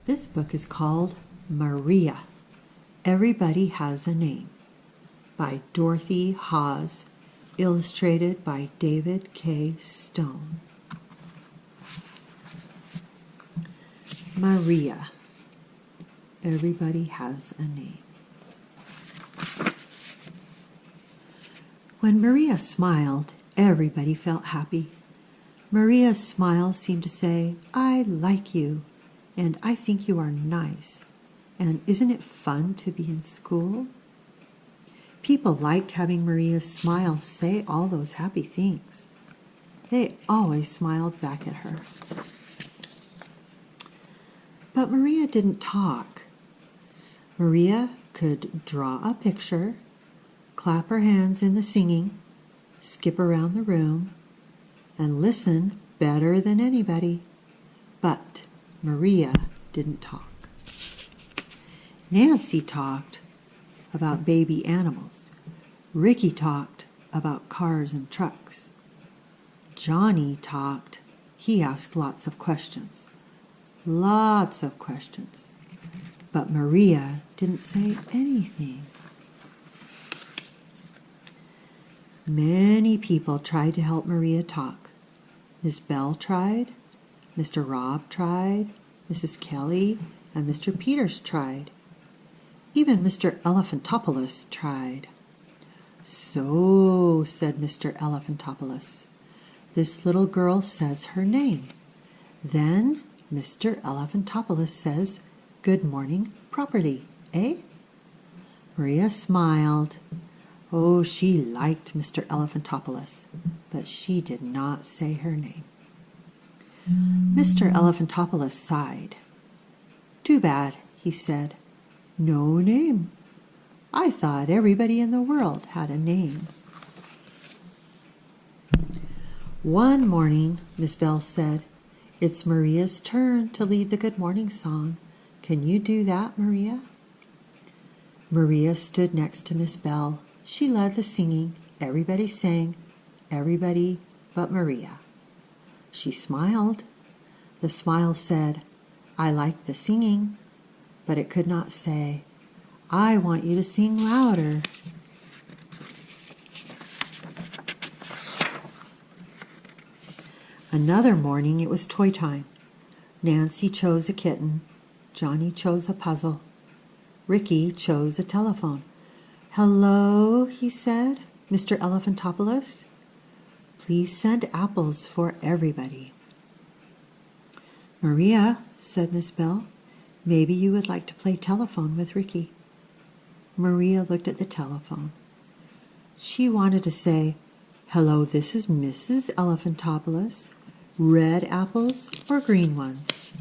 This book is called Maria, Everybody Has a Name, by Dorothy Haas, illustrated by David K. Stone. Maria, Everybody Has a Name. When Maria smiled, everybody felt happy. Maria's smile seemed to say, "I like you, and I think you are nice, and isn't it fun to be in school?" People liked having Maria's smile say all those happy things. They always smiled back at her. But Maria didn't talk. Maria could draw a picture, clap her hands in the singing, skip around the room, and listen better than anybody. But Maria didn't talk. Nancy talked about baby animals. Ricky talked about cars and trucks. Johnny talked. He asked lots of questions. Lots of questions. But Maria didn't say anything. Many people tried to help Maria talk. Miss Bell tried, Mr. Rob tried, Mrs. Kelly and Mr. Peters tried. Even Mr. Elephantopoulos tried. "So," said Mr. Elephantopoulos, "this little girl says her name. Then Mr. Elephantopoulos says, 'Good morning' properly, eh?" Maria smiled. Oh, she liked Mr. Elephantopoulos, but she did not say her name. Mr. Elephantopoulos sighed. "Too bad," he said. "No name. I thought everybody in the world had a name." One morning, Miss Bell said, "It's Maria's turn to lead the good morning song. Can you do that, Maria?" Maria stood next to Miss Bell. She led the singing. Everybody sang, everybody but Maria. She smiled. The smile said, "I like the singing," but it could not say, "I want you to sing louder." Another morning it was toy time. Nancy chose a kitten. Johnny chose a puzzle. Ricky chose a telephone. "Hello," he said, "Mr. Elephantopoulos. Please send apples for everybody." "Maria," said Miss Bell, "maybe you would like to play telephone with Ricky." Maria looked at the telephone. She wanted to say, "Hello, this is Mrs. Elephantopoulos. Red apples or green ones?"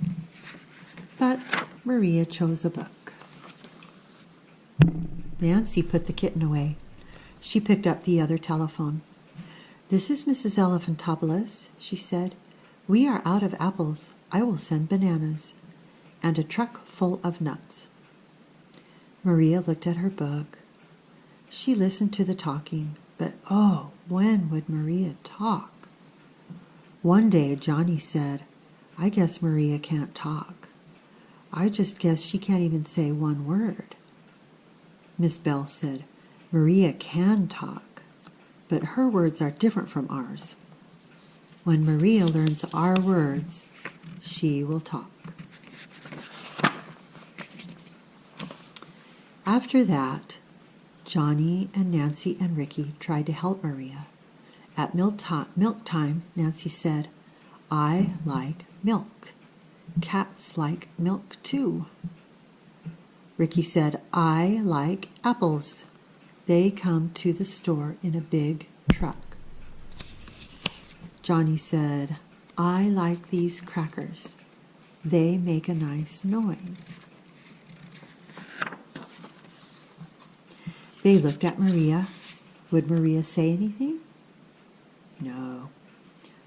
But Maria chose a book. Nancy put the kitten away. She picked up the other telephone. "This is Mrs. Elephantopoulos," she said. "We are out of apples. I will send bananas and a truck full of nuts." Maria looked at her book. She listened to the talking, but oh, when would Maria talk? One day Johnny said, "I guess Maria can't talk. I just guess she can't even say one word." Miss Bell said, "Maria can talk, but her words are different from ours. When Maria learns our words, she will talk." After that, Johnny and Nancy and Ricky tried to help Maria. At milk time, Nancy said, "I like milk. Cats like milk too." Ricky said, "I like apples. They come to the store in a big truck." Johnny said, "I like these crackers. They make a nice noise." They looked at Maria. Would Maria say anything? No.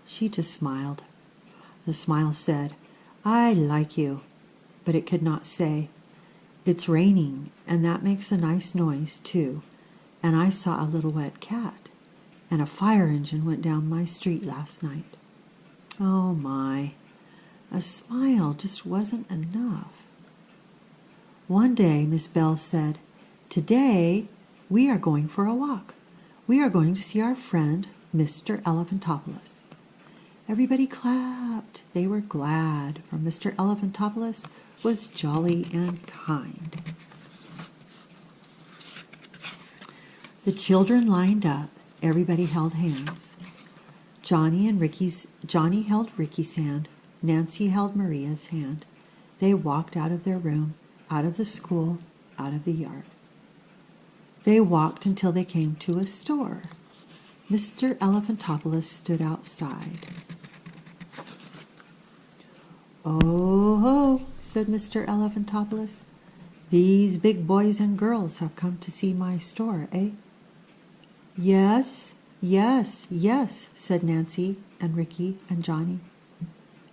She just smiled. The smile said, "I like you," but it could not say, "It's raining, and that makes a nice noise, too, and I saw a little wet cat, and a fire engine went down my street last night." Oh, my. A smile just wasn't enough. One day, Miss Bell said, "Today we are going for a walk. We are going to see our friend, Mr. Elephantopoulos." Everybody clapped. They were glad, for Mr. Elephantopoulos was jolly and kind. The children lined up. Everybody held hands. Johnny held Ricky's hand. Nancy held Maria's hand. They walked out of their room, out of the school, out of the yard. They walked until they came to a store. Mr. Elephantopoulos stood outside. "Oh ho," said Mr. Elephantopoulos. "These big boys and girls have come to see my store, eh?" "Yes, yes, yes," said Nancy and Ricky and Johnny.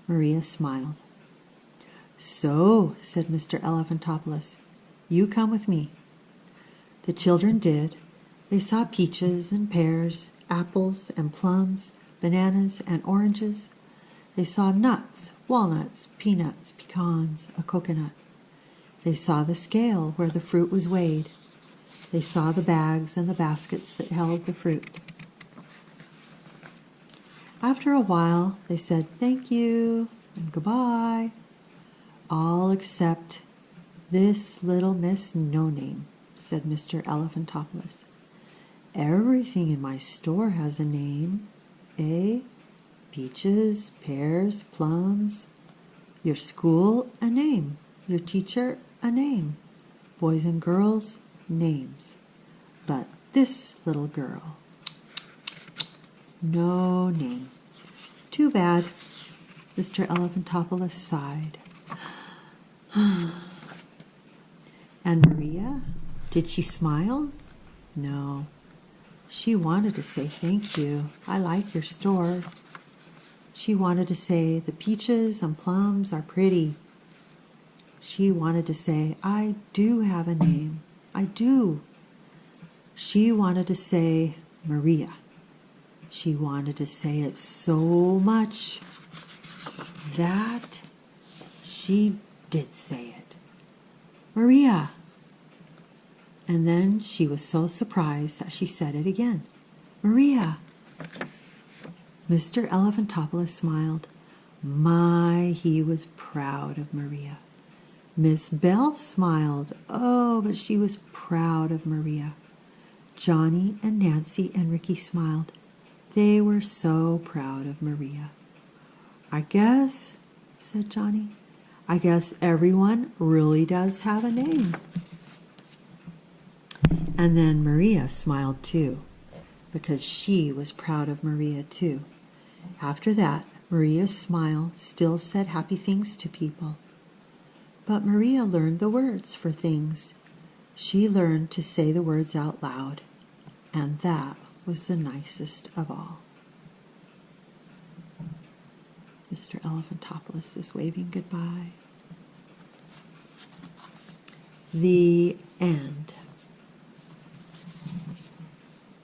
Maria smiled. "So," said Mr. Elephantopoulos, "you come with me." The children did. They saw peaches and pears, apples and plums, bananas and oranges. They saw nuts, walnuts, peanuts, pecans, a coconut. They saw the scale where the fruit was weighed. They saw the bags and the baskets that held the fruit. After a while, they said thank you and goodbye, all except this little Miss No Name, said Mr. Elephantopoulos. "Everything in my store has a name, eh? Peaches, pears, plums. Your school, a name. Your teacher, a name. Boys and girls, names. But this little girl, no name. Too bad." Mr. Elephantopoulos sighed. And Maria, did she smile? No. She wanted to say thank you. I like your store. She wanted to say the peaches and plums are pretty. She wanted to say I do have a name. I do. She wanted to say Maria. She wanted to say it so much that she did say it. Maria. And then she was so surprised that she said it again. Maria. Mr. Elephantopoulos smiled. My, he was proud of Maria. Miss Bell smiled. Oh, but she was proud of Maria. Johnny and Nancy and Ricky smiled. They were so proud of Maria. "I guess," said Johnny, "I guess everyone really does have a name." And then Maria smiled too, because she was proud of Maria too. After that, Maria's smile still said happy things to people. But Maria learned the words for things. She learned to say the words out loud, and that was the nicest of all. Mr. Elephantopoulos is waving goodbye. The end.